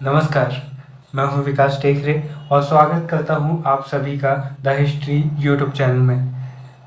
नमस्कार, मैं हूं विकास टेकरे और स्वागत करता हूं आप सभी का द हिस्ट्री यूट्यूब चैनल में।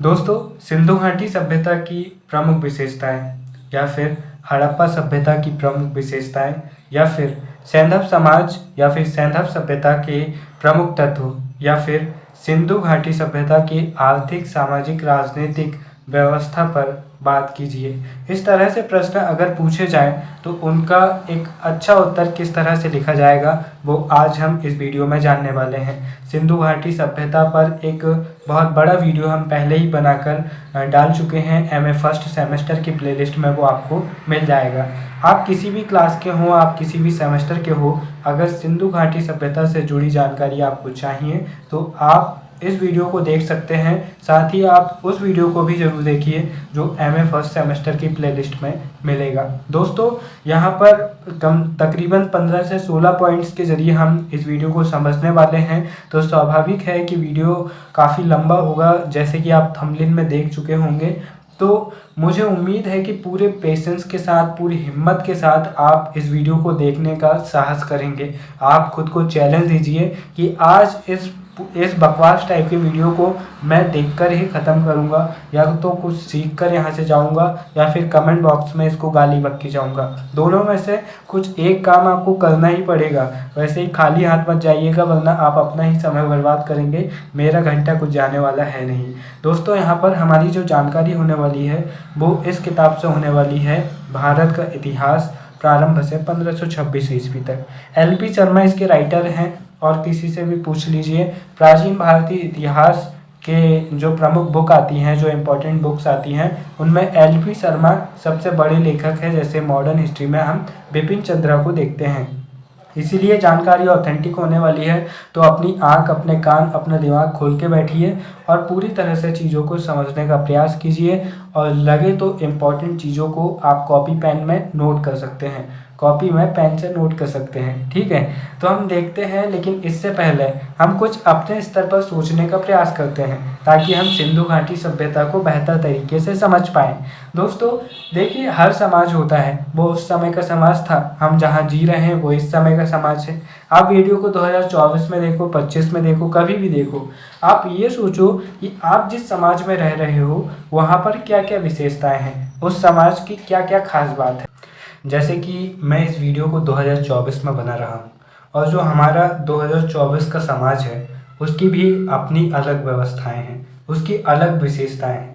दोस्तों, सिंधु घाटी सभ्यता की प्रमुख विशेषताएं या फिर हड़प्पा सभ्यता की प्रमुख विशेषताएं या फिर सैंधव समाज या फिर सैंधव सभ्यता के प्रमुख तत्व या फिर सिंधु घाटी सभ्यता की आर्थिक, सामाजिक, राजनीतिक व्यवस्था पर बात कीजिए। इस तरह से प्रश्न अगर पूछे जाएं तो उनका एक अच्छा उत्तर किस तरह से लिखा जाएगा वो आज हम इस वीडियो में जानने वाले हैं। सिंधु घाटी सभ्यता पर एक बहुत बड़ा वीडियो हम पहले ही बनाकर डाल चुके हैं। एमए फर्स्ट सेमेस्टर की प्लेलिस्ट में वो आपको मिल जाएगा। आप किसी भी क्लास के हों, आप किसी भी सेमेस्टर के हो, अगर सिंधु घाटी सभ्यता से जुड़ी जानकारी आपको चाहिए तो आप इस वीडियो को देख सकते हैं। साथ ही आप उस वीडियो को भी ज़रूर देखिए जो एमए फर्स्ट सेमेस्टर की प्लेलिस्ट में मिलेगा। दोस्तों, यहाँ पर तकरीबन 15 से 16 पॉइंट्स के ज़रिए हम इस वीडियो को समझने वाले हैं। तो स्वाभाविक है कि वीडियो काफ़ी लंबा होगा, जैसे कि आप थंबनेल में देख चुके होंगे। तो मुझे उम्मीद है कि पूरे पेशेंस के साथ, पूरी हिम्मत के साथ आप इस वीडियो को देखने का साहस करेंगे। आप खुद को चैलेंज दीजिए कि आज इस बकवास टाइप के वीडियो को मैं देखकर ही ख़त्म करूंगा, या तो कुछ सीख कर यहाँ से जाऊंगा या फिर कमेंट बॉक्स में इसको गाली बक्की जाऊंगा। दोनों में से कुछ एक काम आपको करना ही पड़ेगा। वैसे ही खाली हाथ मत जाइएगा, वरना आप अपना ही समय बर्बाद करेंगे। मेरा घंटा कुछ जाने वाला है नहीं। दोस्तों, यहाँ पर हमारी जो जानकारी होने वाली है वो इस किताब से होने वाली है, भारत का इतिहास प्रारंभ से 1526 ईस्वी तक। एलपी शर्मा इसके राइटर हैं और किसी से भी पूछ लीजिए। प्राचीन भारतीय इतिहास के जो प्रमुख बुक आती हैं, जो इम्पोर्टेंट बुक्स आती हैं, उनमें एलपी शर्मा सबसे बड़े लेखक हैं। जैसे मॉडर्न हिस्ट्री में हम बिपिन चंद्रा को देखते हैं। इसीलिए जानकारी ऑथेंटिक होने वाली है। तो अपनी आंख, अपने कान, अपना दिमाग खोल के बैठिए और पूरी तरह से चीज़ों को समझने का प्रयास कीजिए। और लगे तो इम्पॉर्टेंट चीज़ों को आप कॉपी पेन में नोट कर सकते हैं, कॉपी में पेन से नोट कर सकते हैं। ठीक है, तो हम देखते हैं। लेकिन इससे पहले हम कुछ अपने स्तर पर सोचने का प्रयास करते हैं ताकि हम सिंधु घाटी सभ्यता को बेहतर तरीके से समझ पाएँ। दोस्तों देखिए, हर समाज होता है, वो उस समय का समाज था। हम जहाँ जी रहे हैं वो इस समय का समाज है। आप वीडियो को 2024 में देखो, 25 में देखो, कभी भी देखो, आप ये सोचो कि आप जिस समाज में रह रहे हो वहाँ पर क्या क्या विशेषताएं हैं, उस समाज की क्या क्या खास बात है। जैसे कि मैं इस वीडियो को 2024 में बना रहा हूँ और जो हमारा 2024 का समाज है उसकी भी अपनी अलग व्यवस्थाएं हैं, उसकी अलग विशेषताएं हैं।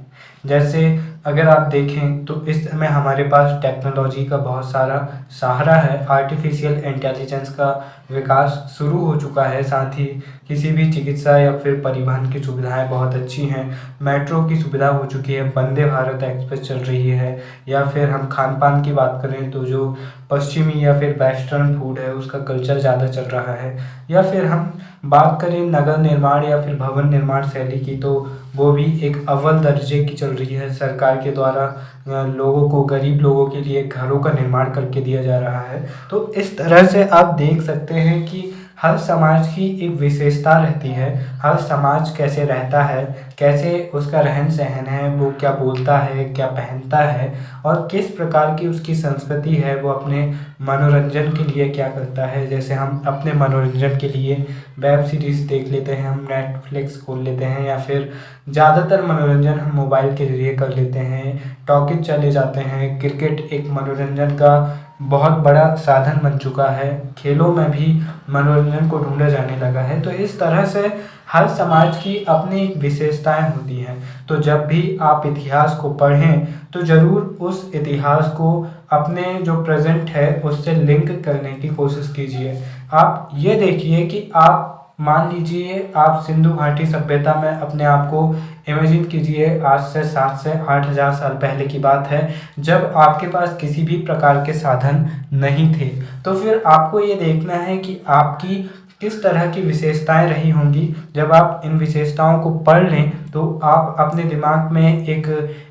जैसे अगर आप देखें तो इस समय हमारे पास टेक्नोलॉजी का बहुत सारा सहारा है। आर्टिफिशियल इंटेलिजेंस का विकास शुरू हो चुका है। साथ ही किसी भी चिकित्सा या फिर परिवहन की सुविधाएं बहुत अच्छी हैं। मेट्रो की सुविधा हो चुकी है, वंदे भारत एक्सप्रेस चल रही है। या फिर हम खान पान की बात करें तो जो पश्चिमी या फिर वेस्टर्न फूड है उसका कल्चर ज़्यादा चल रहा है। या फिर हम बात करें नगर निर्माण या फिर भवन निर्माण शैली की, तो वो भी एक अव्वल दर्जे की चल रही है। सरकार के द्वारा लोगों को, गरीब लोगों के लिए घरों का निर्माण करके दिया जा रहा है। तो इस तरह से आप देख सकते हैं कि हर समाज की एक विशेषता रहती है। हर समाज कैसे रहता है, कैसे उसका रहन सहन है, वो क्या बोलता है, क्या पहनता है और किस प्रकार की उसकी संस्कृति है, वो अपने मनोरंजन के लिए क्या करता है। जैसे हम अपने मनोरंजन के लिए वेब सीरीज़ देख लेते हैं, हम नेटफ्लिक्स खोल लेते हैं, या फिर ज़्यादातर मनोरंजन हम मोबाइल के ज़रिए कर लेते हैं, टॉकीज चले जाते हैं। क्रिकेट एक मनोरंजन का बहुत बड़ा साधन बन चुका है। खेलों में भी मनोरंजन को ढूंढा जाने लगा है। तो इस तरह से हर समाज की अपनी एक विशेषताएं होती हैं। तो जब भी आप इतिहास को पढ़ें तो ज़रूर उस इतिहास को अपने जो प्रेजेंट है उससे लिंक करने की कोशिश कीजिए। आप ये देखिए कि आप मान लीजिए आप सिंधु घाटी सभ्यता में अपने आप को इमेजिन कीजिए। आज से 7 से 8 हज़ार साल पहले की बात है, जब आपके पास किसी भी प्रकार के साधन नहीं थे। तो फिर आपको ये देखना है कि आपकी किस तरह की विशेषताएं रही होंगी। जब आप इन विशेषताओं को पढ़ लें तो आप अपने दिमाग में एक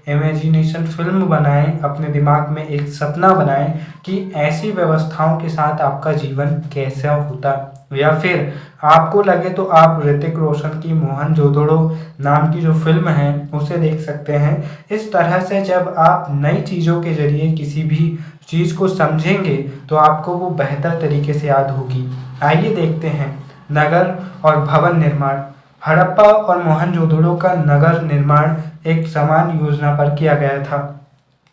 इमेजिनेशन फ़िल्म बनाएँ, अपने दिमाग में एक सपना बनाएँ कि ऐसी व्यवस्थाओं के साथ आपका जीवन कैसा होता। या फिर आपको लगे तो आप ऋतिक रोशन की मोहनजोदड़ो नाम की जो फ़िल्म है उसे देख सकते हैं। इस तरह से जब आप नई चीज़ों के ज़रिए किसी भी चीज़ को समझेंगे तो आपको वो बेहतर तरीके से याद होगी। आइए देखते हैं नगर और भवन निर्माण। हड़प्पा और मोहनजोदड़ो का नगर निर्माण एक समान योजना पर किया गया था।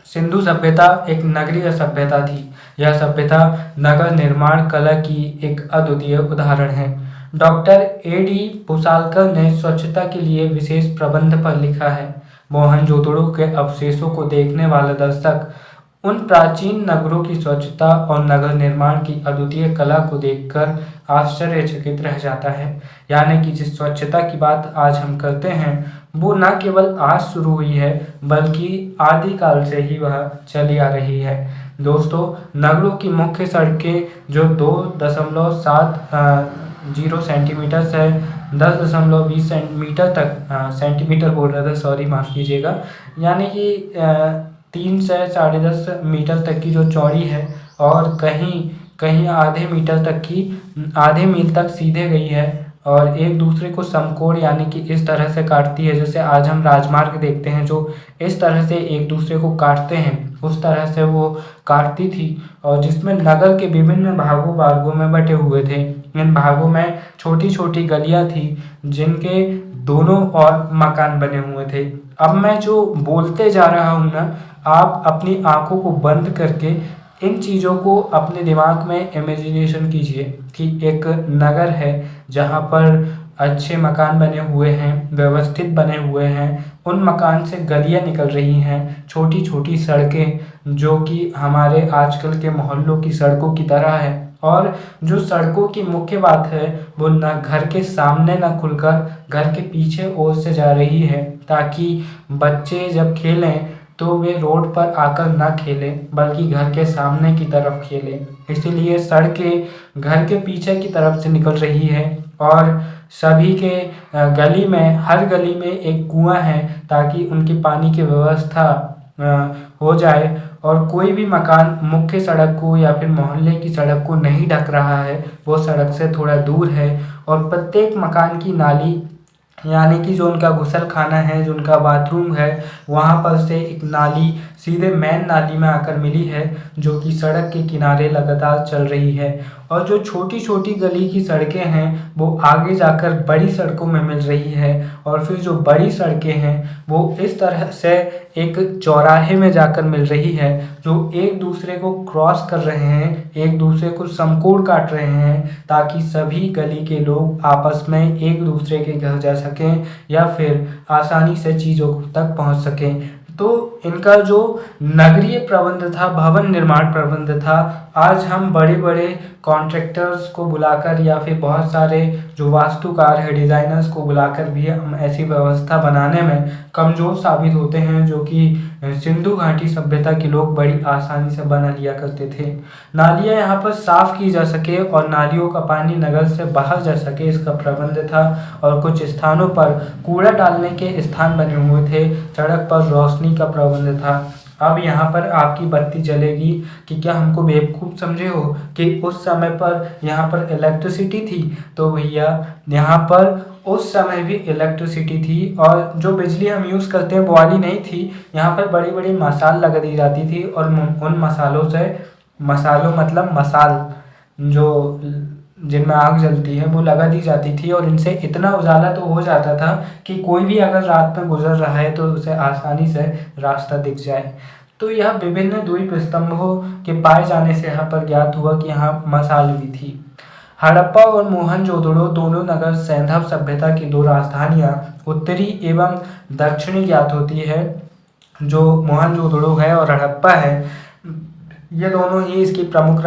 सिंधु सभ्यता एक नगरीय सभ्यता थी। यह सभ्यता नगर निर्माण कला की एक अद्वितीय उदाहरण है। Doctor A.D. पुसालकर ने स्वच्छता के लिए विशेष प्रबंध पर लिखा है। मोहनजोदड़ो के अवशेषों को देखने वाला दर्शक उन प्राचीन नगरों की स्वच्छता और नगर निर्माण की अद्वितीय कला को देखकर आश्चर्यचकित रह जाता है। यानी कि जिस स्वच्छता की बात आज हम करते हैं वो न केवल आज शुरू हुई है बल्कि आदिकाल से ही वह चली आ रही है। दोस्तों, नगरों की मुख्य सड़कें जो 2.70 सेंटीमीटर से 10.20 सेंटीमीटर तक सेंटीमीटर बोल रहा था, सॉरी माफ़ कीजिएगा, यानी कि 3 से 10.5 मीटर तक की जो चौड़ी है और कहीं कहीं आधे मील तक सीधे गई है और एक दूसरे को समकोण यानी कि इस तरह से काटती है। जैसे आज हम राजमार्ग देखते हैं जो इस तरह से एक दूसरे को काटते हैं, उस तरह से वो काटती थी और जिसमें नगर के विभिन्न भागों में बटे हुए थे। इन भागों में छोटी छोटी गलियां थी जिनके दोनों ओर मकान बने हुए थे। अब मैं जो बोलते जा रहा हूँ ना, आप अपनी आंखों को बंद करके इन चीज़ों को अपने दिमाग में इमेजिनेशन कीजिए कि एक नगर है जहाँ पर अच्छे मकान बने हुए हैं, व्यवस्थित बने हुए हैं। उन मकान से गलियाँ निकल रही हैं, छोटी छोटी सड़कें जो कि हमारे आजकल के मोहल्लों की सड़कों की तरह है। और जो सड़कों की मुख्य बात है वो न घर के सामने न खुलकर घर के पीछे ओर से जा रही है, ताकि बच्चे जब खेलें तो वे रोड पर आकर न खेलें बल्कि घर के सामने की तरफ खेलें। इसीलिए सड़कें घर के पीछे की तरफ से निकल रही है और सभी के हर गली में एक कुआं है ताकि उनकी पानी की व्यवस्था हो जाए और कोई भी मकान मुख्य सड़क को या फिर मोहल्ले की सड़क को नहीं ढक रहा है, वो सड़क से थोड़ा दूर है। और प्रत्येक मकान की नाली यानी कि जो उनका गुसल खाना है, जो उनका बाथरूम है, वहाँ पर से एक नाली सीधे मेन नाली में आकर मिली है जो कि सड़क के किनारे लगातार चल रही है। और जो छोटी छोटी गली की सड़कें हैं वो आगे जाकर बड़ी सड़कों में मिल रही है और फिर जो बड़ी सड़कें हैं वो इस तरह से एक चौराहे में जाकर मिल रही है जो एक दूसरे को क्रॉस कर रहे हैं, एक दूसरे को समकोण काट रहे हैं ताकि सभी गली के लोग आपस में एक दूसरे के घर जा सकें या फिर आसानी से चीज़ों तक पहुंच सकें। तो इनका जो नगरीय प्रबंध था, भवन निर्माण प्रबंध था, आज हम बड़े बड़े कॉन्ट्रैक्टर्स को बुलाकर या फिर बहुत सारे जो वास्तुकार है, डिज़ाइनर्स को बुलाकर भी हम ऐसी व्यवस्था बनाने में कमज़ोर साबित होते हैं जो कि सिंधु घाटी सभ्यता के लोग बड़ी आसानी से बना लिया करते थे। नालियाँ यहाँ पर साफ़ की जा सके और नालियों का पानी नगर से बाहर जा सके, इसका प्रबंध था। और कुछ स्थानों पर कूड़ा डालने के स्थान बने हुए थे, सड़क पर रोशनी का प्रबंध था। अब यहाँ पर आपकी बत्ती जलेगी कि क्या हमको बेवकूफ़ समझे हो कि उस समय पर यहाँ पर इलेक्ट्रिसिटी थी। तो भैया यहाँ पर उस समय भी इलेक्ट्रिसिटी थी और जो बिजली हम यूज़ करते हैं वो वाली नहीं थी। यहाँ पर बड़ी बड़ी मसाल लगा दी जाती थी और उन मसालों मतलब मसाल जो जिनमें आग जलती है वो लगा दी जाती थी और इनसे इतना उजाला तो हो जाता था कि कोई भी अगर रात में गुजर रहा है तो उसे आसानी से रास्ता दिख जाए। तो यह विभिन्न द्वीप स्तंभों के पाए जाने से यहाँ पर ज्ञात हुआ कि यहाँ मसाल भी थी। हड़प्पा और मोहनजोदड़ो दोनों नगर सैंधव सभ्यता की दो राजधानियाँ उत्तरी एवं दक्षिणी ज्ञात होती है। जो मोहनजोदड़ो है और हड़प्पा है, ये दोनों ही इसकी प्रमुख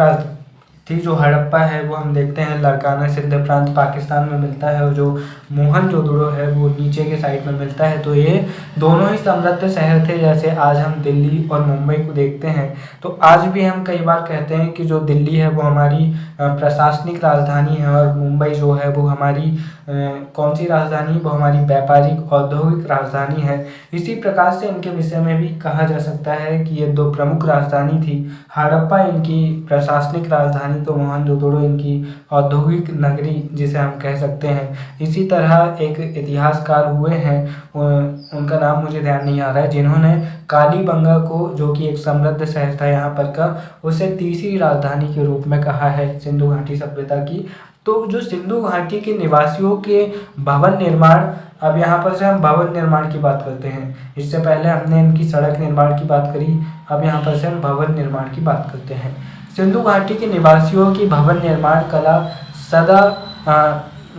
थी। जो हड़प्पा है वो हम देखते हैं लारकाना सिंध प्रांत पाकिस्तान में मिलता है, और जो मोहनजोदड़ो है वो नीचे के साइड में मिलता है। तो ये दोनों ही समृद्ध शहर थे। जैसे आज हम दिल्ली और मुंबई को देखते हैं, तो आज भी हम कई बार कहते हैं कि जो दिल्ली है वो हमारी प्रशासनिक राजधानी है, और मुंबई जो है वो हमारी कौन सी राजधानी, वो हमारी व्यापारिक औद्योगिक राजधानी है। इसी प्रकार से इनके विषय में भी कहा जा सकता है कि ये दो प्रमुख राजधानी थी। हड़प्पा इनकी प्रशासनिक राजधानी, तो मोहनजोदड़ो इनकी औद्योगिक नगरी जिसे हम कह सकते हैं। इसी तरह एक इतिहासकार हुए हैं, उनका नाम मुझे ध्यान नहीं आ रहा है, जिन्होंने कालीबंगा को, जो कि एक समृद्ध शहर था यहाँ पर का, उसे तीसरी राजधानी के रूप में कहा है सिंधु घाटी सभ्यता की। तो जो सिंधु घाटी के निवासियों के भवन निर्माण, अब यहाँ पर से हम भवन निर्माण की बात करते हैं। इससे पहले हमने इनकी सड़क निर्माण की बात करी, अब यहाँ पर से हम भवन निर्माण की बात करते हैं। सिंधु घाटी के निवासियों की भवन निर्माण कला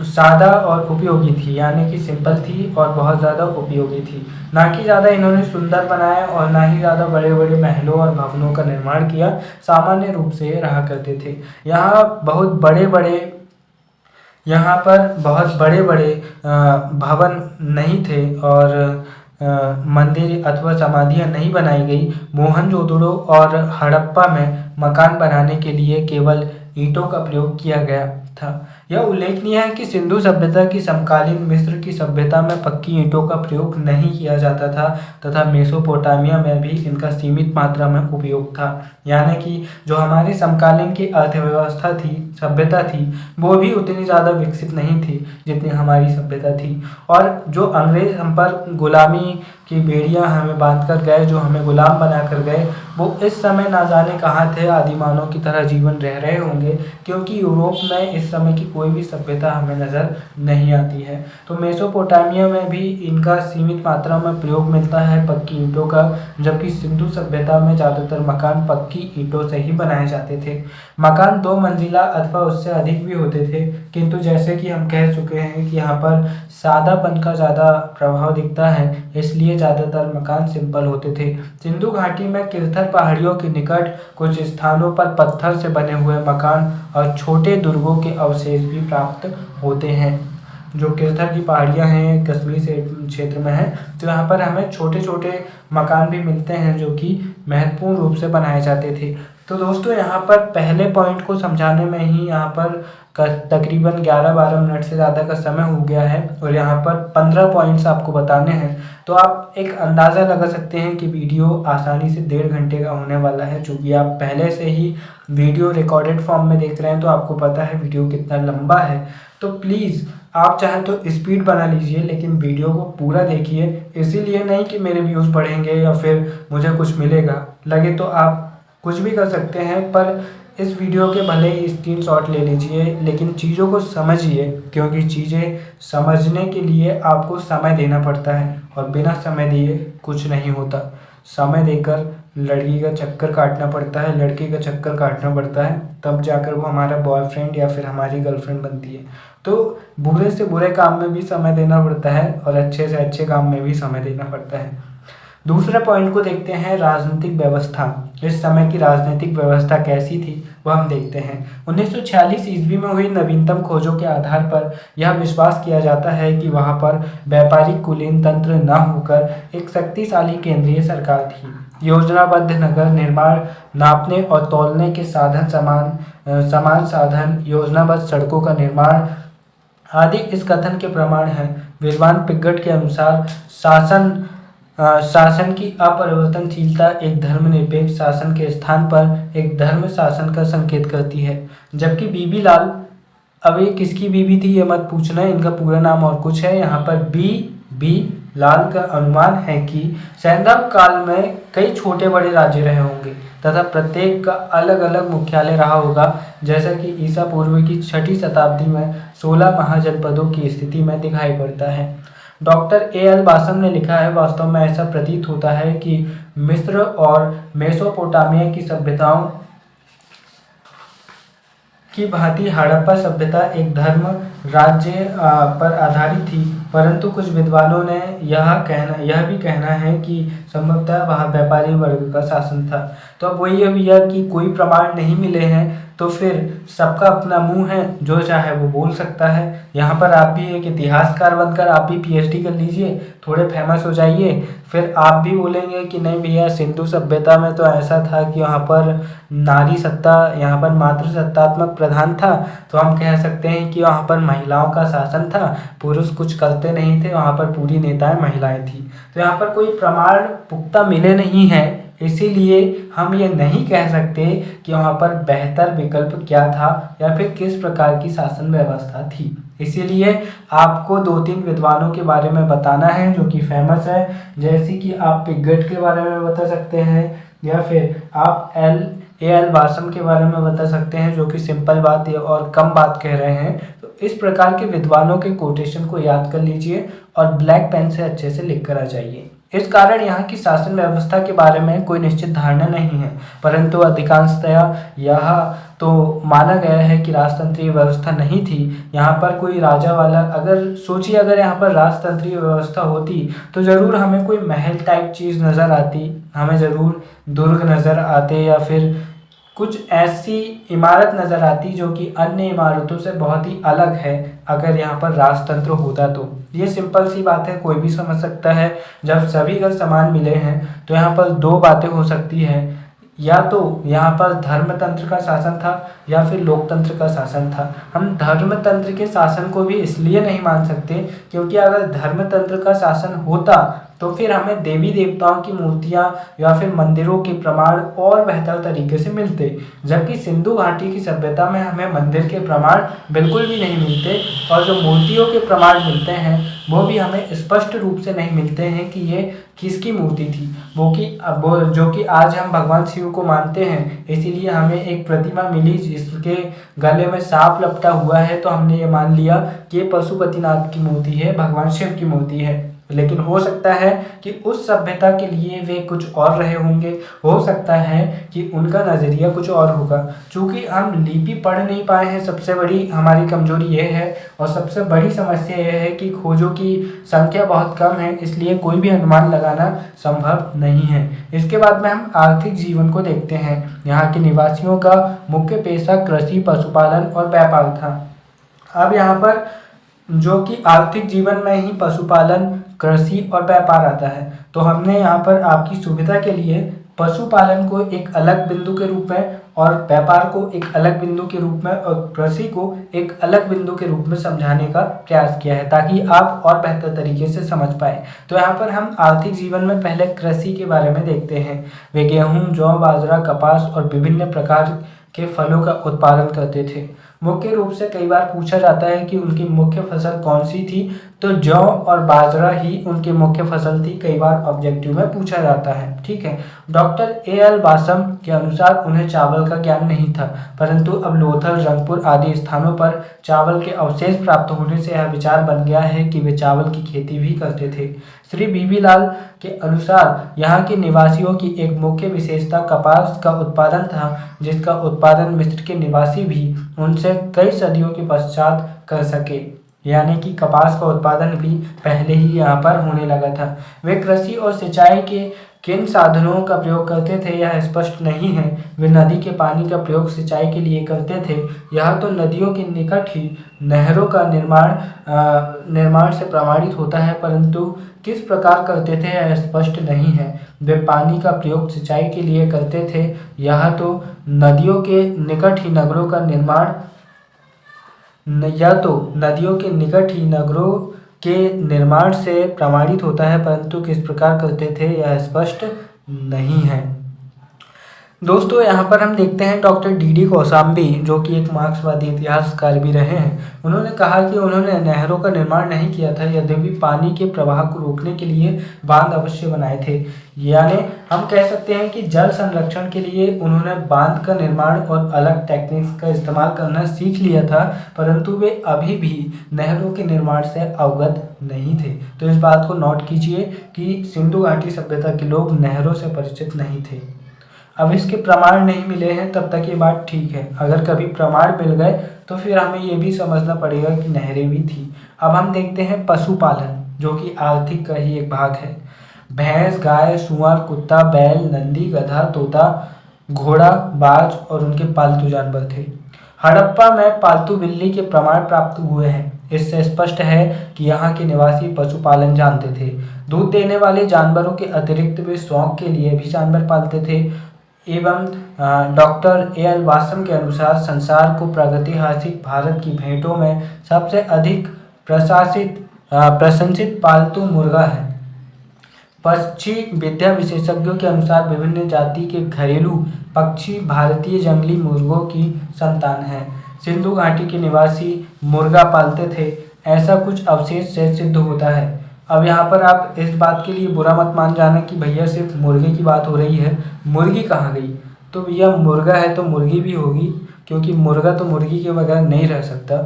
सादा और उपयोगी थी, यानी कि सिंपल थी और बहुत ज़्यादा उपयोगी थी। ना कि ज़्यादा इन्होंने सुंदर बनाया और ना ही ज़्यादा बड़े बड़े महलों और भवनों का निर्माण किया, सामान्य रूप से ये रहा करते थे। यहाँ पर बहुत बड़े बड़े भवन नहीं थे और मंदिर अथवा समाधियाँ नहीं बनाई गई। मोहनजोदड़ो और हड़प्पा में मकान बनाने के लिए केवल ईंटों का प्रयोग किया गया था। यह उल्लेखनीय है कि सिंधु सभ्यता की समकालीन मिस्र की सभ्यता में पक्की ईंटों का प्रयोग नहीं किया जाता था, तथा मेसोपोटामिया में भी इनका सीमित मात्रा में उपयोग था। यानी कि जो हमारी समकालीन की अर्थव्यवस्था थी, सभ्यता थी, वो भी उतनी ज़्यादा विकसित नहीं थी जितनी हमारी सभ्यता थी। और जो अंग्रेज हम पर गुलामी की बेड़ियां हमें बांध कर गए, जो हमें गुलाम बना कर गए, वो इस समय ना जाने कहाँ थे, आदिमानव की तरह जीवन रह रहे होंगे, क्योंकि यूरोप में इस समय की कोई भी सभ्यता हमें नज़र नहीं आती है। तो मेसोपोटामिया में भी इनका सीमित मात्रा में प्रयोग मिलता है पक्की ईंटों का, जबकि सिंधु सभ्यता में ज़्यादातर मकान पक्की ईंटों से ही बनाए जाते थे। मकान 2 मंजिला अथवा उससे अधिक भी होते थे, किंतु जैसे कि हम कह चुके हैं कि यहाँ पर सादापन का ज़्यादा प्रभाव दिखता है, इसलिए ज़्यादातर मकान सिंपल होते थे। सिंधु घाटी में किरथर पहाड़ियों के निकट कुछ स्थानों पर पत्थर से बने हुए मकान और छोटे दुर्गों के अवशेष भी प्राप्त होते हैं। जो किरथर की पहाड़ियाँ हैं कश्मीर से क्षेत्र में है, तो यहाँ पर हमें छोटे छोटे मकान भी मिलते हैं जो कि महत्वपूर्ण रूप से बनाए जाते थे। तो दोस्तों यहाँ पर पहले पॉइंट को समझाने में ही यहाँ पर तकरीबन 11-12 मिनट से ज़्यादा का समय हो गया है, और यहाँ पर 15 पॉइंट्स आपको बताने हैं। तो आप एक अंदाज़ा लगा सकते हैं कि वीडियो आसानी से 1.5 घंटे का होने वाला है। चूँकि आप पहले से ही वीडियो रिकॉर्डेड फॉर्म में देख रहे हैं, तो आपको पता है वीडियो कितना लंबा है। तो प्लीज़ आप चाहें तो स्पीड बना लीजिए, लेकिन वीडियो को पूरा देखिए। इसीलिए नहीं कि मेरे व्यूज़ बढ़ेंगे या फिर मुझे कुछ मिलेगा, लगे तो आप कुछ भी कर सकते हैं, पर इस वीडियो के भले ही स्क्रीनशॉट ले लीजिए, लेकिन चीज़ों को समझिए, क्योंकि चीज़ें समझने के लिए आपको समय देना पड़ता है, और बिना समय दिए कुछ नहीं होता। समय देकर लड़की का चक्कर काटना पड़ता है, लड़के का चक्कर काटना पड़ता है, तब जाकर वो हमारा बॉयफ्रेंड या फिर हमारी गर्लफ्रेंड बनती है। तो बुरे से बुरे काम में भी समय देना पड़ता है, और अच्छे से अच्छे काम में भी समय देना पड़ता है। दूसरे पॉइंट को देखते हैं, राजनीतिक व्यवस्था। इस समय की राजनीतिक व्यवस्था कैसी थी वह हम देखते हैं। 1946 ईस्वी में हुई नवीनतम खोजों के आधार पर यह विश्वास किया जाता है कि वहां पर व्यापारिक कुलीन तंत्र न होकर एक शक्तिशाली केंद्रीय सरकार थी। योजनाबद्ध नगर निर्माण, नापने और तौलने के साधन, समान साधन, योजनाबद्ध सड़कों का निर्माण आदि इस कथन के प्रमाण हैं। विद्वान पिगट के अनुसार शासन की अपरिवर्तनशीलता एक धर्मनिरपेक्ष शासन के स्थान पर एक धर्म शासन का संकेत करती है। जबकि बीबी लाल, अब ये किसकी बीबी थी ये मत पूछना, इनका पूरा नाम और कुछ है। यहाँ पर बी लाल का अनुमान है कि सैंधव काल में कई छोटे बड़े राज्य रहे होंगे तथा प्रत्येक का अलग अलग मुख्यालय रहा होगा, जैसा कि ईसा पूर्व की 6ठी शताब्दी में 16 महाजनपदों की स्थिति में दिखाई पड़ता है। Doctor A.L. बासम ने लिखा है, वास्तव में ऐसा प्रतीत होता है कि मिस्र और मेसोपोटामिया की सभ्यताओं की भांति हड़प्पा सभ्यता एक धर्म राज्य पर आधारित थी, परंतु कुछ विद्वानों ने यह भी कहना है कि संभवतः वह व्यापारी वर्ग का शासन था। तो अब वही अभी यह कि कोई प्रमाण नहीं मिले हैं तो फिर सबका अपना मुंह है, जो चाहे वो बोल सकता है। यहाँ पर आप भी एक इतिहासकार बनकर आप भी पीएचडी कर लीजिए, थोड़े फेमस हो जाइए, फिर आप भी बोलेंगे कि नहीं भैया सिंधु सभ्यता में तो ऐसा था कि वहाँ पर नारी सत्ता, यहाँ पर मातृ सत्तात्मक प्रधान था, तो हम कह सकते हैं कि वहाँ पर महिलाओं का शासन था, पुरुष कुछ करते नहीं थे, वहाँ पर पूरी नेताएं महिलाएं थी। तो यहाँ पर कोई प्रमाण पुख्ता मिले नहीं है, इसीलिए हम ये नहीं कह सकते कि वहाँ पर बेहतर विकल्प क्या था या फिर किस प्रकार की शासन व्यवस्था थी। इसीलिए आपको 2-3 विद्वानों के बारे में बताना है जो कि फेमस है, जैसे कि आप पिगट के बारे में बता सकते हैं, या फिर आप एल बासम के बारे में बता सकते हैं, जो कि सिंपल बात और कम बात कह रहे हैं। तो इस प्रकार के विद्वानों के कोटेशन को याद कर लीजिए और ब्लैक पेन से अच्छे से लिख कर आ जाइए। इस कारण यहाँ की शासन व्यवस्था के बारे में कोई निश्चित धारणा नहीं है, परंतु अधिकांशतया यह तो माना गया है कि राजतंत्रीय व्यवस्था नहीं थी। यहाँ पर कोई राजा वाला, अगर सोचिए अगर यहाँ पर राजतंत्रीय व्यवस्था होती तो ज़रूर हमें कोई महल टाइप चीज़ नज़र आती, हमें ज़रूर दुर्ग नज़र आते या फिर कुछ ऐसी इमारत नज़र आती जो कि अन्य इमारतों से बहुत ही अलग है। अगर यहाँ पर राजतंत्र होता तो ये सिंपल सी बात है, कोई भी समझ सकता है। जब सभी घर समान मिले हैं तो यहाँ पर 2 बातें हो सकती हैं, या तो यहाँ पर धर्मतंत्र का शासन था या फिर लोकतंत्र का शासन था। हम धर्मतंत्र के शासन को भी इसलिए नहीं मान सकते क्योंकि अगर धर्मतंत्र का शासन होता तो फिर हमें देवी देवताओं की मूर्तियाँ या फिर मंदिरों के प्रमाण और बेहतर तरीके से मिलते, जबकि सिंधु घाटी की सभ्यता में हमें मंदिर के प्रमाण बिल्कुल भी नहीं मिलते, और जो मूर्तियों के प्रमाण मिलते हैं वो भी हमें स्पष्ट रूप से नहीं मिलते हैं कि ये किसकी मूर्ति थी। वो जो कि आज हम भगवान शिव को मानते हैं, इसीलिए हमें एक प्रतिमा मिली जिसके गले में सांप लपटा हुआ है, तो हमने ये मान लिया कि ये पशुपतिनाथ की मूर्ति है, भगवान शिव की मूर्ति है। लेकिन हो सकता है कि उस सभ्यता के लिए वे कुछ और रहे होंगे, हो सकता है कि उनका नज़रिया कुछ और होगा। चूँकि हम लिपि पढ़ नहीं पाए हैं, सबसे बड़ी हमारी कमजोरी यह है, और सबसे बड़ी समस्या यह है कि खोजों की संख्या बहुत कम है, इसलिए कोई भी अनुमान लगाना संभव नहीं है। इसके बाद में हम आर्थिक जीवन को देखते हैं। यहाँ के निवासियों का मुख्य पेशा कृषि, पशुपालन और व्यापार था। अब यहाँ पर जो कि आर्थिक जीवन में ही पशुपालन, कृषि और व्यापार आता है, तो हमने यहाँ पर आपकी सुविधा के लिए पशुपालन को एक अलग बिंदु के रूप में और व्यापार को एक अलग बिंदु के रूप में और कृषि को एक अलग बिंदु के रूप में समझाने का प्रयास किया है, ताकि आप और बेहतर तरीके से समझ पाए। तो यहाँ पर हम आर्थिक जीवन में पहले कृषि के बारे में देखते हैं। वे गेहूँ, जौ, बाजरा, कपास और विभिन्न प्रकार के फलों का उत्पादन करते थे। मुख्य रूप से कई बार पूछा जाता है कि उनकी मुख्य फसल कौन सी थी, तो जौ और बाजरा ही उनकी मुख्य फसल थी। कई बार ऑब्जेक्टिव में पूछा जाता है, ठीक है। डॉक्टर एल बासम के अनुसार उन्हें चावल का ज्ञान नहीं था, परंतु अब लोथल, रंगपुर आदि स्थानों पर चावल के अवशेष प्राप्त होने से यह विचार बन गया है कि वे चावल की खेती भी करते थे। श्री बीबी लाल के अनुसार यहाँ के निवासियों की एक मुख्य विशेषता कपास का उत्पादन था, जिसका उत्पादन मिस्र के निवासी भी उनसे कई सदियों के पश्चात कर सके, यानी कि कपास का उत्पादन भी पहले ही यहाँ पर होने लगा था। वे कृषि और सिंचाई के किन साधनों का प्रयोग करते थे यह स्पष्ट नहीं है। वे नदी के पानी का प्रयोग सिंचाई के लिए करते थे। यह तो नदियों के निकट ही नहरों का निर्माण से प्रमाणित होता है, परंतु किस प्रकार करते थे यह स्पष्ट नहीं है। वे पानी का प्रयोग सिंचाई के लिए करते थे। यह तो नदियों के निकट ही नगरों का निर्माण नगरों के निर्माण से प्रमाणित होता है, परंतु किस प्रकार करते थे यह स्पष्ट नहीं है। दोस्तों यहाँ पर हम देखते हैं डॉक्टर डी कौशाम्बी, जो कि एक मार्क्सवादी इतिहासकार भी रहे हैं। उन्होंने कहा कि उन्होंने नहरों का निर्माण नहीं किया था, यद्यपि पानी के प्रवाह को रोकने के लिए बांध अवश्य बनाए थे। यानी हम कह सकते हैं कि जल संरक्षण के लिए उन्होंने बांध का निर्माण और अलग टेक्निक्स का इस्तेमाल करना सीख लिया था, परंतु वे अभी भी नहरों के निर्माण से अवगत नहीं थे। तो इस बात को नोट कीजिए कि सिंधु घाटी सभ्यता के लोग नहरों से परिचित नहीं थे। अब इसके प्रमाण नहीं मिले हैं तब तक ये बात ठीक है, अगर कभी प्रमाण मिल गए तो फिर हमें ये भी समझना पड़ेगा कि नहरें भी थी। अब हम देखते हैं पशुपालन, जो कि आर्थिक का ही एक भाग है। भैंस, गाय, सुअर, कुत्ता, बैल, नंदी, गधा, तोता, घोड़ा, बाज और उनके पालतू जानवर थे। हड़प्पा में पालतू बिल्ली के प्रमाण प्राप्त हुए हैं। इससे स्पष्ट है कि यहाँ के निवासी पशुपालन जानते थे। दूध देने वाले जानवरों के अतिरिक्त वे शौक के लिए भी जानवर पालते थे। एवं डॉक्टर ए.एल. वासम के अनुसार संसार को प्रागैतिहासिक भारत की भेंटों में सबसे अधिक प्रशंसित पालतू मुर्गा है। पक्षी विद्या विशेषज्ञों के अनुसार विभिन्न जाति के घरेलू पक्षी भारतीय जंगली मुर्गों की संतान हैं। सिंधु घाटी के निवासी मुर्गा पालते थे, ऐसा कुछ अवशेष से सिद्ध होता है। अब यहाँ पर आप इस बात के लिए बुरा मत मान जाना कि भैया सिर्फ मुर्गे की बात हो रही है, मुर्गी कहाँ गई। तो भैया मुर्गा है तो मुर्गी भी होगी, क्योंकि मुर्गा तो मुर्गी के बगैर नहीं रह सकता।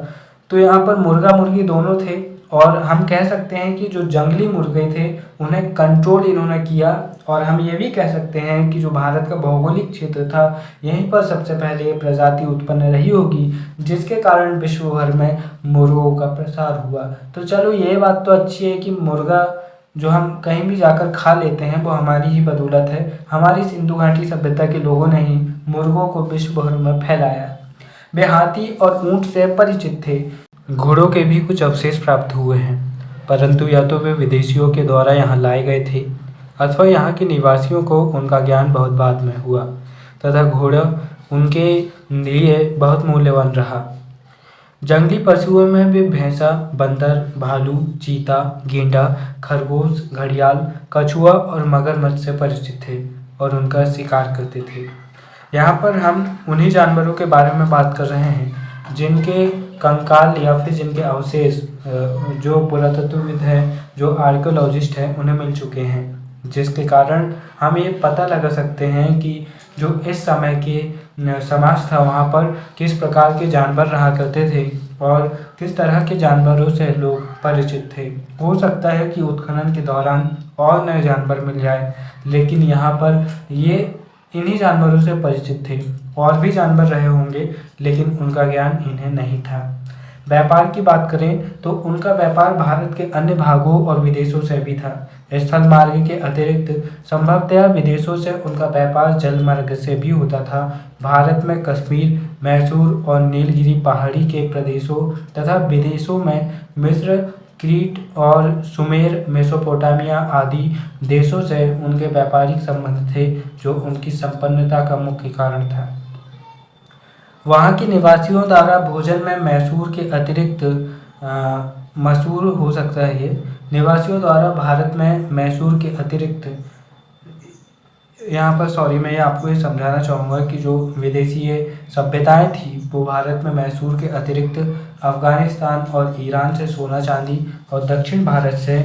तो यहाँ पर मुर्गा मुर्गी दोनों थे और हम कह सकते हैं कि जो जंगली मुर्गे थे उन्हें कंट्रोल इन्होंने किया। और हम ये भी कह सकते हैं कि जो भारत का भौगोलिक क्षेत्र था यहीं पर सबसे पहले ये प्रजाति उत्पन्न रही होगी, जिसके कारण विश्व भर में मुर्गों का प्रसार हुआ। तो चलो ये बात तो अच्छी है कि मुर्गा जो हम कहीं भी जाकर खा लेते हैं वो हमारी ही बदौलत है। हमारी सिंधु घाटी सभ्यता के लोगों ने ही मुर्गों को विश्व भर में फैलाया। वे हाथी और ऊंट से परिचित थे। घोड़ों के भी कुछ अवशेष प्राप्त हुए हैं, परंतु या तो वे विदेशियों के द्वारा यहाँ लाए गए थे अथवा यहाँ के निवासियों को उनका ज्ञान बहुत बाद में हुआ तथा घोड़ा उनके लिए बहुत मूल्यवान रहा। जंगली पशुओं में वे भैंसा, बंदर, भालू, चीता, गेंडा, खरगोश, घड़ियाल, कछुआ और मगरमच्छ से परिचित थे और उनका शिकार करते थे। यहाँ पर हम उन्हीं जानवरों के बारे में बात कर रहे हैं जिनके कंकाल या फिर जिनके अवशेष जो पुरातत्वविद हैं, जो आर्कियोलॉजिस्ट हैं, उन्हें मिल चुके हैं, जिसके कारण हम ये पता लगा सकते हैं कि जो इस समय के समाज था वहाँ पर किस प्रकार के जानवर रहा करते थे और किस तरह के जानवरों से लोग परिचित थे। हो सकता है कि उत्खनन के दौरान और नए जानवर मिल जाए, लेकिन यहाँ पर ये इन्हीं जानवरों से परिचित थे। और भी जानवर रहे होंगे लेकिन उनका ज्ञान इन्हें नहीं था। व्यापार की बात करें तो उनका व्यापार भारत के अन्य भागों और विदेशों से भी था। स्थल मार्ग के अतिरिक्त संभवतः विदेशों से उनका व्यापार जल मार्ग से भी होता था। भारत में कश्मीर, मैसूर और नीलगिरी पहाड़ी के प्रदेशों तथा विदेशों में मिस्र, क्रीट और सुमेर, मेसोपोटामिया आदि देशों से उनके व्यापारिक संबंध थे, जो उनकी संपन्नता का मुख्य कारण था। वहाँ के निवासियों द्वारा भोजन में मैसूर के अतिरिक्त मसूर हो सकता है। ये निवासियों द्वारा भारत में मैसूर के अतिरिक्त यहाँ पर मैं आपको ये समझाना चाहूँगा कि जो विदेशी ये सभ्यताएं थी वो भारत में मैसूर के अतिरिक्त अफ़गानिस्तान और ईरान से सोना चांदी और दक्षिण भारत से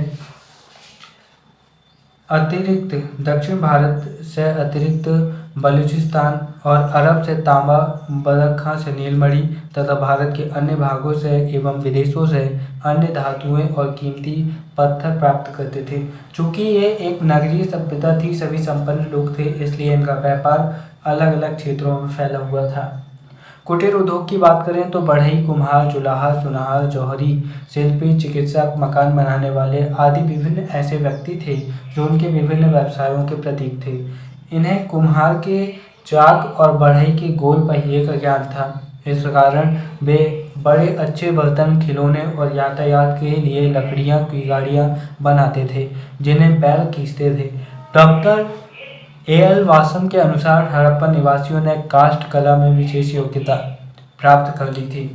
अतिरिक्त बलूचिस्तान और अरब से तांबा, बदख्शां से नीलमणि तथा भारत के अन्य भागों से एवं विदेशों से अन्य धातुएं और कीमती पत्थर प्राप्त करते थे। चूँकि ये एक नगरीय सभ्यता थी, सभी संपन्न लोग थे, इसलिए इनका व्यापार अलग अलग क्षेत्रों में फैला हुआ था। कुटीर उद्योग की बात करें तो बढ़ई, कुम्हार, जुलाहा, सुनार, जौहरी, शिल्पी, चिकित्सक, मकान बनाने वाले आदि विभिन्न ऐसे व्यक्ति थे जो उनके विभिन्न व्यवसायों के प्रतीक थे। इन्हें कुम्हार के चाक और बढ़ई के गोल पहिए का ज्ञान था। इस कारण वे बड़े अच्छे बर्तन, खिलौने और यातायात के लिए लकड़ियाँ की गाड़ियाँ बनाते थे, जिन्हें बैल खींचते थे। Doctor AL. वासम के अनुसार हड़प्पा निवासियों ने काष्ठ कला में विशेष योग्यता प्राप्त कर ली थी।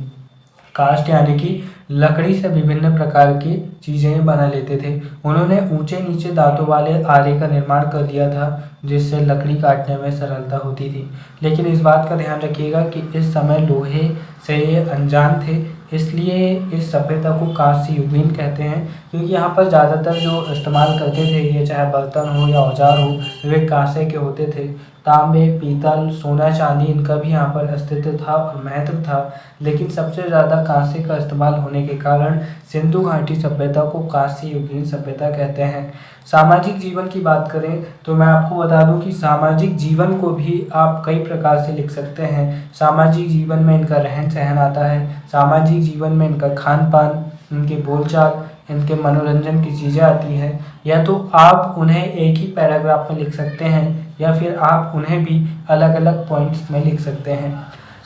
काष्ठ यानी कि लकड़ी से विभिन्न प्रकार की चीज़ें बना लेते थे। उन्होंने ऊंचे नीचे दांतों वाले आरे का निर्माण कर दिया था, जिससे लकड़ी काटने में सरलता होती थी। लेकिन इस बात का ध्यान रखिएगा कि इस समय लोहे से ये अनजान थे, इसलिए इस सभ्यता को कांस्य युगीन कहते हैं, क्योंकि यहाँ पर ज़्यादातर जो इस्तेमाल करते थे, ये चाहे बर्तन हो या औजार हो, वे कांसे के होते थे। तांबे, पीतल, सोना, चांदी इनका भी यहाँ पर अस्तित्व था और महत्व था, लेकिन सबसे ज़्यादा कांसे का इस्तेमाल होने के कारण सिंधु घाटी सभ्यता को कांस्य युगीन सभ्यता कहते हैं। सामाजिक जीवन की बात करें तो मैं आपको बता दूं कि सामाजिक जीवन को भी आप कई प्रकार से लिख सकते हैं। सामाजिक जीवन में इनका रहन सहन आता है, सामाजिक जीवन में इनका खान पान, इनके बोलचाल, इनके मनोरंजन की चीज़ें आती हैं। या तो आप उन्हें एक ही पैराग्राफ में लिख सकते हैं या फिर आप उन्हें भी अलग अलग पॉइंट्स में लिख सकते हैं।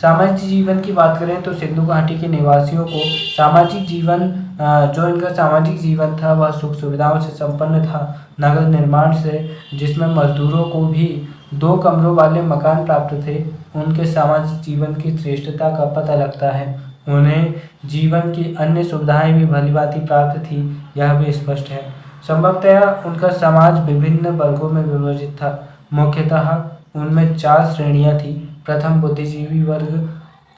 सामाजिक जीवन की बात करें तो सिंधु घाटी के निवासियों को सामाजिक जीवन जो इनका सामाजिक जीवन था वह सुख सुविधाओं से संपन्न था। नगर निर्माण से जिसमें मजदूरों को भी 2 कमरों वाले मकान प्राप्त थे, उनके सामाजिक जीवन की श्रेष्ठता का पता लगता है। उन्हें जीवन की अन्य सुविधाएं भी भलीभांति प्राप्त थी, यह भी स्पष्ट है। संभवतः उनका समाज विभिन्न वर्गों में विभाजित था। मुख्यतः उनमें 4 श्रेणियां थी। प्रथम बुद्धिजीवी वर्ग,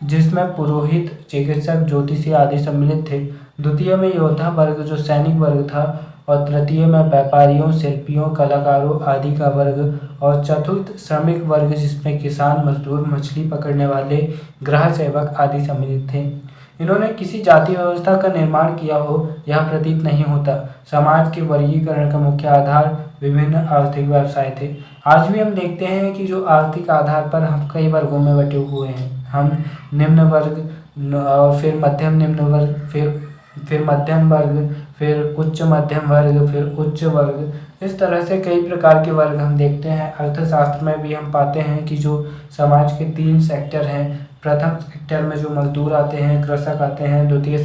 जिसमें पुरोहित, चिकित्सक, ज्योतिषी आदि सम्मिलित थे। द्वितीय में योद्धा वर्ग जो सैनिक वर्ग था, और तृतीय में व्यापारियों, शिल्पियों, कलाकारों आदि का वर्ग, और चतुर्थ श्रमिक वर्ग जिसमें किसान, मजदूर, मछली पकड़ने वाले, गृह सेवक आदि सम्मिलित थे। इन्होंने किसी जाति व्यवस्था का निर्माण किया हो यह प्रतीत नहीं होता। समाज के वर्गीकरण का मुख्य आधार विभिन्न आर्थिक व्यवसाय थे। आज भी हम देखते हैं कि जो आर्थिक आधार पर हम कई वर्गों में बटे हुए हैं। हम निम्न वर्ग, फिर मध्यम निम्न वर्ग, फिर मध्यम वर्ग, फिर उच्च मध्यम वर्ग, फिर उच्च वर्ग, इस तरह से कई प्रकार के वर्ग हम देखते हैं। अर्थशास्त्र में भी हम पाते हैं कि जो समाज के 3 सेक्टर हैं। प्रथम सेक्टर में जो मजदूर आते हैं, कृषक आते हैं। द्वितीय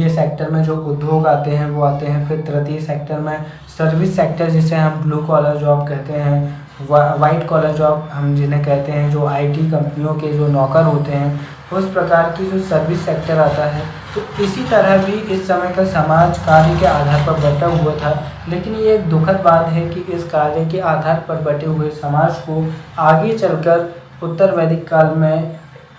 सेक्टर में जो उद्योग आते हैं वो आते हैं। फिर तृतीय सेक्टर में सर्विस सेक्टर, जिसे हम ब्लू कॉलर जॉब कहते हैं, वाइट कॉलर जॉब हम जिन्हें कहते हैं, जो IT कंपनियों के जो नौकर होते हैं, उस प्रकार की जो सर्विस सेक्टर आता है। तो इसी तरह भी इस समय का समाज कार्य के आधार पर बटा हुआ था। लेकिन ये एक दुखद बात है कि इस कार्य के आधार पर बटे हुए समाज को आगे चलकर उत्तर वैदिक काल में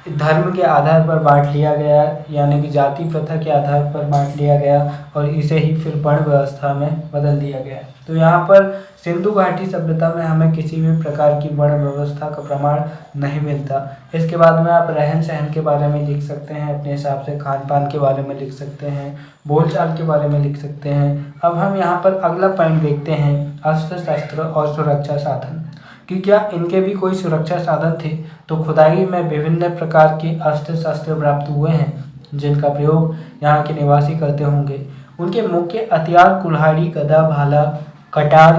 धर्म के आधार पर बांट लिया गया, यानी कि जाति प्रथा के आधार पर बांट लिया गया, और इसे ही फिर वर्ण व्यवस्था में बदल दिया गया। तो यहाँ पर सिंधु घाटी सभ्यता में हमें किसी भी प्रकार की वर्ण व्यवस्था का प्रमाण नहीं मिलता। इसके बाद में आप रहन सहन के बारे में लिख सकते हैं, अपने हिसाब से खान पान के बारे में लिख सकते हैं, बोलचाल के बारे में लिख सकते हैं। अब हम यहाँ पर अगला पॉइंट देखते हैं, अस्त्र शस्त्र और सुरक्षा साधन, कि क्या इनके भी कोई सुरक्षा साधन थे। तो खुदाई में विभिन्न प्रकार के अस्त्र शस्त्र प्राप्त हुए हैं जिनका प्रयोग यहाँ के निवासी करते होंगे। उनके मुख्य हथियार कुल्हाड़ी, गदा, भाला, कटार,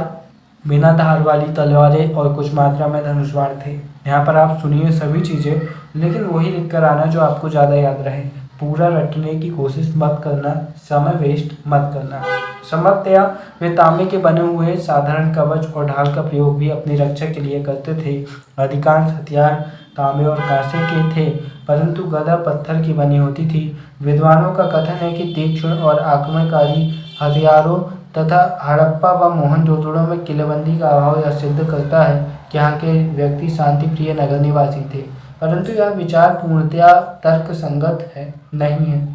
बिना धार वाली तलवारें और कुछ मात्रा में धनुष बाण थे। यहाँ पर आप सुनिए सभी चीज़ें, लेकिन वही लिख कर आना जो आपको ज़्यादा याद रहे। पूरा रटने की कोशिश मत करना, समय वेस्ट मत करना। संभवतया वे तांबे के बने हुए साधारण कवच और ढाल का प्रयोग भी अपनी रक्षा के लिए करते थे। अधिकांश हथियार तांबे और कांसे के थे, परंतु गदा पत्थर की बनी होती थी। विद्वानों का कथन है कि तीक्ष्ण और आक्रमणकारी हथियारों तथा हड़प्पा व मोहनजोदड़ो में किलेबंदी का अभाव यह सिद्ध करता है कि यहाँ के व्यक्ति शांति प्रिय नगर निवासी थे। परंतु यह विचार पूर्णतया तर्क संगत है नहीं है।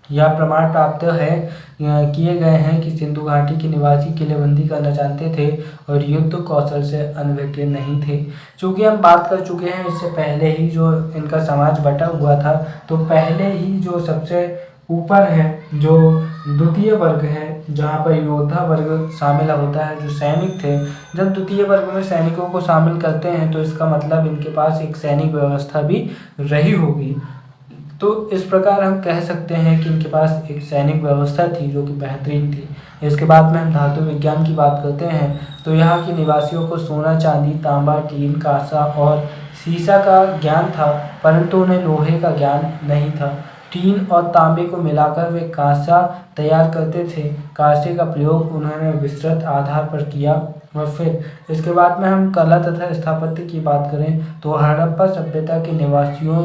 यह प्रमाण प्राप्त है किए गए हैं कि सिंधु घाटी के निवासी किलेबंदी करना जानते थे और युद्ध कौशल से अनभिज्ञ नहीं थे। चूँकि हम बात कर चुके हैं इससे पहले ही जो इनका समाज बटा हुआ था, तो पहले ही जो सबसे ऊपर है जो द्वितीय वर्ग है, जहाँ पर योद्धा वर्ग शामिल होता है, जो सैनिक थे। जब द्वितीय वर्ग में सैनिकों को शामिल करते हैं तो इसका मतलब इनके पास एक सैनिक व्यवस्था भी रही होगी। तो इस प्रकार हम कह सकते हैं कि इनके पास एक सैनिक व्यवस्था थी जो कि बेहतरीन थी। इसके बाद में हम धातु विज्ञान की बात करते हैं तो यहाँ के निवासियों को सोना, चांदी, तांबा, टीन, कांसा और सीसा का ज्ञान था, परंतु उन्हें लोहे का ज्ञान नहीं था। टीन और तांबे को मिलाकर वे कांसा तैयार करते थे। कांसे का प्रयोग उन्होंने विस्तृत आधार पर किया। और फिर इसके बाद में हम कला तथा स्थापत्य की बात करें तो हड़प्पा सभ्यता के निवासियों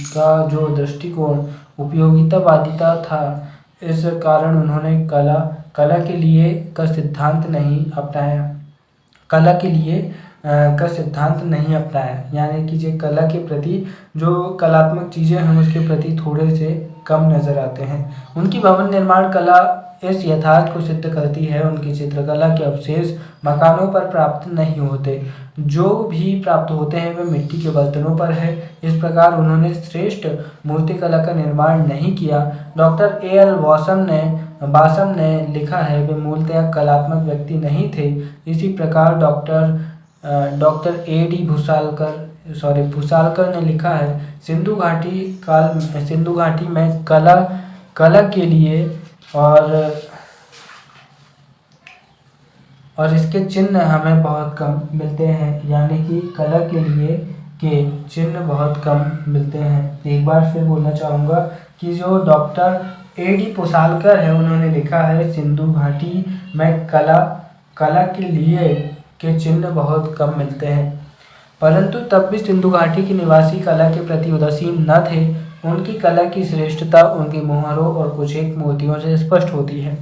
का जो दृष्टिकोण उपयोगितावादिता था, इस कारण उन्होंने कला के लिए का सिद्धांत नहीं अपनाया। यानी कि जो कला के प्रति जो कलात्मक चीज़ें हैं उसके प्रति थोड़े से कम नज़र आते हैं। उनकी भवन निर्माण कला इस यथार्थ को सिद्ध करती है। उनकी चित्रकला के अवशेष मकानों पर प्राप्त नहीं होते, जो भी प्राप्त होते हैं वे मिट्टी के बर्तनों पर है। इस प्रकार उन्होंने श्रेष्ठ मूर्तिकला का निर्माण नहीं किया। Doctor A.L. बासम ने लिखा है वे मूलतः कलात्मक व्यक्ति नहीं थे। इसी प्रकार डॉक्टर A.D. भूसालकर ने लिखा है सिंधु घाटी में कला के लिए और और इसके चिन्ह हमें बहुत कम मिलते हैं, यानी कि कला के लिए के चिन्ह बहुत कम मिलते हैं। एक बार फिर बोलना चाहूँगा कि जो डॉक्टर A.D. पुसालकर है, उन्होंने लिखा है सिंधु घाटी में कला कला के लिए के चिन्ह बहुत कम मिलते हैं। परंतु तब भी सिंधु घाटी के निवासी कला के प्रति उदासीन न थे। उनकी कला की श्रेष्ठता उनकी मोहरों और कुछ एक मूर्तियों से स्पष्ट होती है।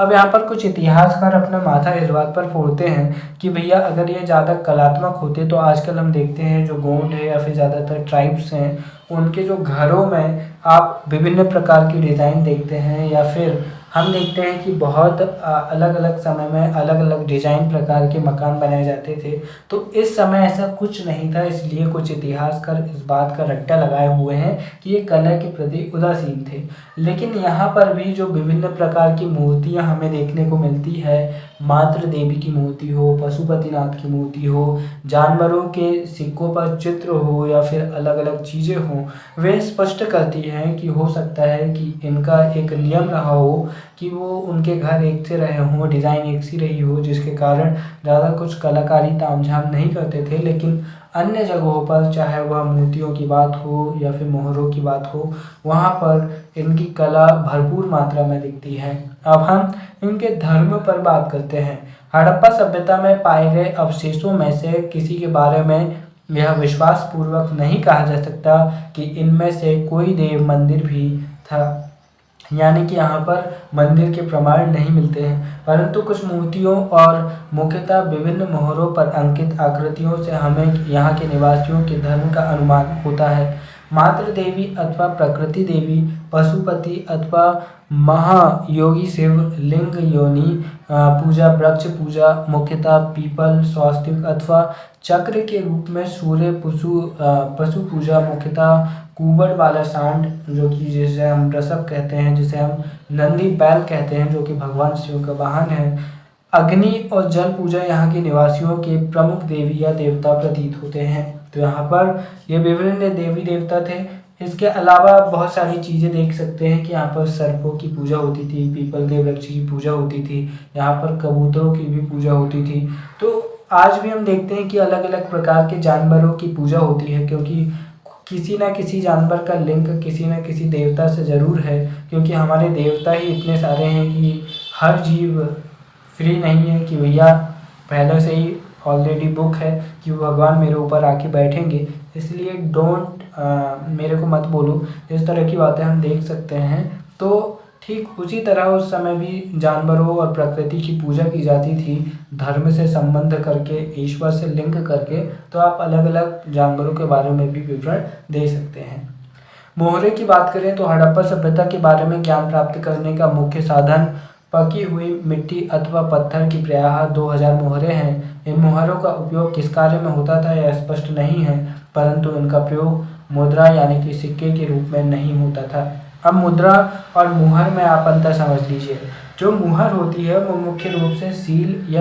अब यहाँ पर कुछ इतिहासकार अपना माथा इस बात पर फोड़ते हैं कि भैया अगर ये ज़्यादा कलात्मक होते तो आजकल हम देखते हैं जो गोंड है या फिर ज़्यादातर ट्राइब्स हैं, उनके जो घरों में आप विभिन्न प्रकार की डिज़ाइन देखते हैं, या फिर हम देखते हैं कि बहुत अलग अलग समय में अलग अलग डिजाइन प्रकार के मकान बनाए जाते थे। तो इस समय ऐसा कुछ नहीं था, इसलिए कुछ इतिहासकार इस बात का रट्टा लगाए हुए हैं कि ये कला के प्रति उदासीन थे। लेकिन यहाँ पर भी जो विभिन्न प्रकार की मूर्तियाँ हमें देखने को मिलती है, मातृ देवी की मूर्ति हो, पशुपतिनाथ की मूर्ति हो, जानवरों के सिक्कों पर चित्र हो, या फिर अलग अलग चीज़ें हों, वे स्पष्ट करती हैं कि हो सकता है कि इनका एक नियम रहा हो कि वो उनके घर एक से रहे हों, डिज़ाइन एक सी रही हो, जिसके कारण ज़्यादा कुछ कलाकारी तामझाम नहीं करते थे। लेकिन अन्य जगहों पर, चाहे वह मूर्तियों की बात हो या फिर मोहरों की बात हो, वहाँ पर इनकी कला भरपूर मात्रा में दिखती है। अब हम इनके धर्म पर बात करते हैं। हड़प्पा सभ्यता में पाए गए अवशेषों में से किसी के बारे में यह विश्वास पूर्वक नहीं कहा जा सकता कि इनमें से कोई देव मंदिर भी था, यानी कि यहाँ पर मंदिर के प्रमाण नहीं मिलते हैं। परंतु कुछ मूर्तियों और मुख्यतः विभिन्न मोहरों पर अंकित आकृतियों से हमें यहाँ के निवासियों के धर्म का अनुमान होता है। मातृ देवी अथवा प्रकृति देवी, पशुपति अथवा महायोगी शिव, लिंग योनि पूजा, वृक्ष पूजा, मुख्यतः पीपल, स्वास्तिक अथवा चक्र के रूप में सूर्य, पशु पूजा, मुख्यतः कुबड़ वाला सांड, जो कि जिसे हम रसप कहते हैं, जिसे हम नंदी बैल कहते हैं, जो कि भगवान शिव का वाहन है। अग्नि और जल पूजा यहाँ के निवासियों के प्रमुख देवी या देवता प्रतीत होते हैं। तो यहाँ पर ये विभिन्न देवी देवता थे। इसके अलावा बहुत सारी चीज़ें देख सकते हैं कि यहाँ पर सर्पों की पूजा होती थी, पीपल के वृक्ष की पूजा होती थी, यहाँ पर कबूतरों की भी पूजा होती थी। तो आज भी हम देखते हैं कि अलग अलग प्रकार के जानवरों की पूजा होती है, क्योंकि किसी ना किसी जानवर का लिंक किसी न किसी देवता से ज़रूर है, क्योंकि हमारे देवता ही इतने सारे हैं कि हर जीव फ्री नहीं है कि भैया पहले से ही ऑलरेडी बुक है कि भगवान मेरे ऊपर आके बैठेंगे, इसलिए डोंट मेरे को मत बोलो, इस तरह की बातें हम देख सकते हैं। तो ठीक उसी तरह उस समय भी जानवरों और प्रकृति की पूजा की जाती थी, धर्म से संबंध करके, ईश्वर से लिंक करके। तो आप अलग अलग जानवरों के बारे में भी विवरण दे सकते हैं। मोहरे की बात करें तो हड़प्पा सभ्यता के बारे में ज्ञान प्राप्त करने का मुख्य साधन पकी हुई मिट्टी अथवा पत्थर की प्रायः 2000 मोहरें हैं। इन मोहरों का उपयोग किस कार्य में होता था यह स्पष्ट नहीं है, परंतु इनका प्रयोग मुद्रा यानी कि सिक्के के रूप में नहीं होता था। अब मुद्रा और मुहर में आप अंतर समझ लीजिए। जो मुहर होती है वो मुख्य रूप से सील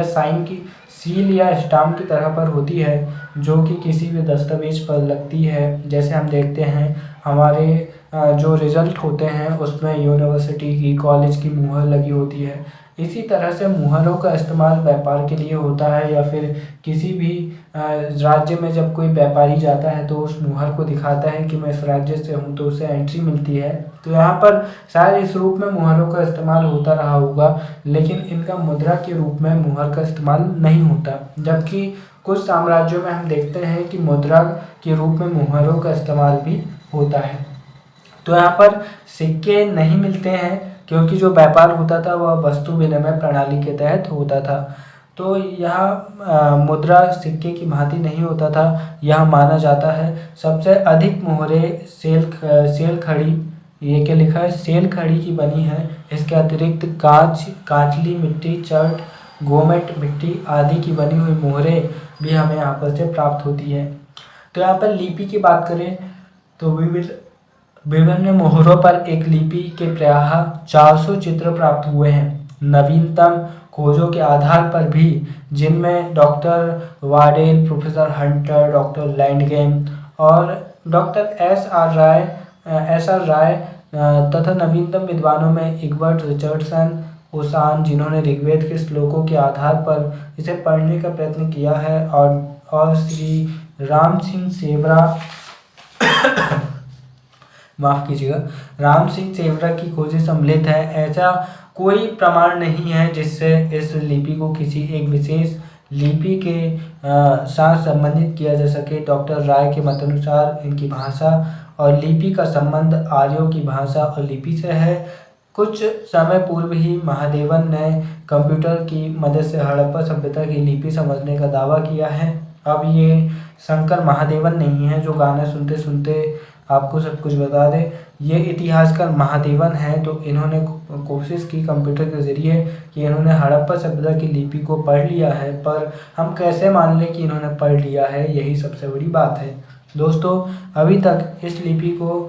या स्टाम्प की तरह पर होती है, जो कि किसी भी दस्तावेज पर लगती है। जैसे हम देखते हैं हमारे जो रिजल्ट होते हैं उसमें यूनिवर्सिटी की, कॉलेज की मुहर लगी होती है। इसी तरह से मुहरों का इस्तेमाल व्यापार के लिए होता है, या फिर किसी भी राज्य में जब कोई व्यापारी जाता है तो उस मुहर को दिखाता है कि मैं इस राज्य से हूँ, तो उसे एंट्री मिलती है। तो यहाँ पर शायद इस रूप में मुहरों का इस्तेमाल होता रहा होगा, लेकिन इनका मुद्रा के रूप में मुहर का इस्तेमाल नहीं होता। जबकि कुछ साम्राज्यों में हम देखते हैं कि मुद्रा के रूप में मुहरों का इस्तेमाल भी होता है। तो यहाँ पर सिक्के नहीं मिलते हैं, क्योंकि जो व्यापार होता था वह वस्तु विनिमय प्रणाली के तहत होता था। तो यहाँ मुद्रा सिक्के की भांति नहीं होता था, यह माना जाता है। सबसे अधिक मोहरे सेल खड़ी, ये क्या लिखा है, सेल खड़ी की बनी है। इसके अतिरिक्त कांचली मिट्टी, चर्ट, गोमेट मिट्टी आदि की बनी हुई मोहरे भी हमें यहाँ पर से प्राप्त होती है। तो यहाँ पर लिपि की बात करें तो विभिन्न मोहरों पर एक लिपि के प्रायः 400 चित्र प्राप्त हुए हैं। नवीनतम खोजों के आधार पर भी, जिनमें doctor Waddell, professor Hunter, doctor लैंडगेम और डॉक्टर एस आर राय तथा नवीनतम विद्वानों में इग्बर्ट रिचर्डसन, ओशान, जिन्होंने ऋग्वेद के श्लोकों के आधार पर इसे पढ़ने का प्रयत्न किया है, और श्री राम सिंह सेवरा माफ कीजिएगा, राम सिंह सेवरा की खोजें सम्मिलित है। ऐसा कोई प्रमाण नहीं है जिससे इस लिपि को किसी एक विशेष लिपि के साथ संबंधित किया जा सके। डॉक्टर राय के मतानुसार इनकी भाषा और लिपि का संबंध आर्यों की भाषा और लिपि से है। कुछ समय पूर्व ही महादेवन ने कंप्यूटर की मदद से हड़प्पा सभ्यता की लिपि समझने का दावा किया है। अब ये शंकर महादेवन नहीं है जो गाना सुनते सुनते आपको सब कुछ बता दे। ये इतिहासकार महादेवन है, तो इन्होंने कोशिश की कंप्यूटर के ज़रिए कि इन्होंने हड़प्पा सभ्यता की लिपि को पढ़ लिया है, पर हम कैसे मान लें कि इन्होंने पढ़ लिया है, यही सबसे बड़ी बात है। दोस्तों, अभी तक इस लिपि को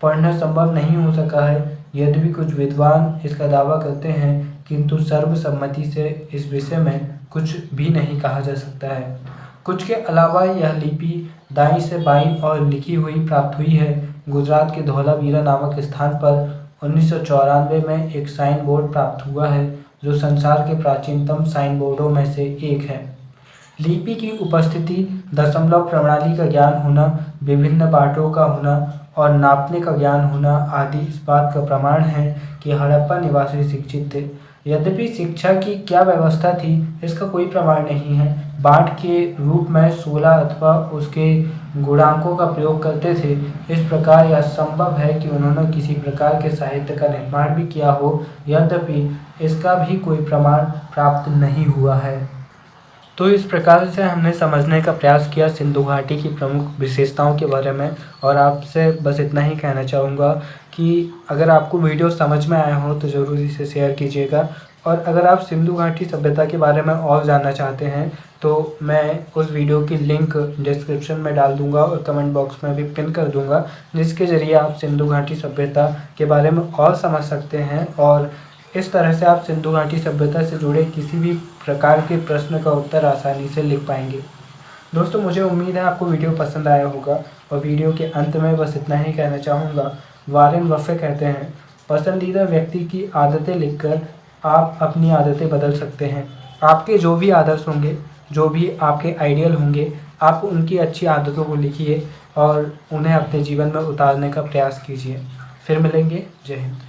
पढ़ना संभव नहीं हो सका है, यद्यपि कुछ विद्वान इसका दावा करते हैं, किंतु सर्वसम्मति से इस विषय में कुछ भी नहीं कहा जा सकता है। कुछ के अलावा यह लिपि दाईं से बाईं और लिखी हुई प्राप्त हुई है। गुजरात के धौलावीरा नामक स्थान पर 1994 में एक साइन बोर्ड प्राप्त हुआ है, जो संसार के प्राचीनतम साइन बोर्डों में से एक है। लिपि की उपस्थिति, दशमलव प्रणाली का ज्ञान होना, विभिन्न पाठों का होना और नापने का ज्ञान होना आदि इस बात का प्रमाण है कि हड़प्पा निवासी शिक्षित थे। यद्यपि शिक्षा की क्या व्यवस्था थी, इसका कोई प्रमाण नहीं है। बाँट के रूप में 16 अथवा उसके गुणांकों का प्रयोग करते थे। इस प्रकार यह संभव है कि उन्होंने किसी प्रकार के साहित्य का निर्माण भी किया हो, यद्यपि इसका भी कोई प्रमाण प्राप्त नहीं हुआ है। तो इस प्रकार से हमने समझने का प्रयास किया सिंधु घाटी की प्रमुख विशेषताओं के बारे में, और आपसे बस इतना ही कहना चाहूँगा कि अगर आपको वीडियो समझ में आया हो तो ज़रूर इसे शेयर कीजिएगा, और अगर आप सिंधु घाटी सभ्यता के बारे में और जानना चाहते हैं तो मैं उस वीडियो की लिंक डिस्क्रिप्शन में डाल दूँगा और कमेंट बॉक्स में भी पिन कर दूँगा, जिसके ज़रिए आप सिंधु घाटी सभ्यता के बारे में और समझ सकते हैं, और इस तरह से आप सिंधु घाटी सभ्यता से जुड़े किसी भी प्रकार के प्रश्न का उत्तर आसानी से लिख पाएंगे। दोस्तों, मुझे उम्मीद है आपको वीडियो पसंद आया होगा, और वीडियो के अंत में बस इतना ही कहना चाहूँगा। वारेन बफे कहते हैं, पसंदीदा व्यक्ति की आदतें लिखकर आप अपनी आदतें बदल सकते हैं। आपके जो भी आदर्श होंगे, जो भी आपके आइडियल होंगे, आप उनकी अच्छी आदतों को लिखिए और उन्हें अपने जीवन में उतारने का प्रयास कीजिए। फिर मिलेंगे। जय हिंद।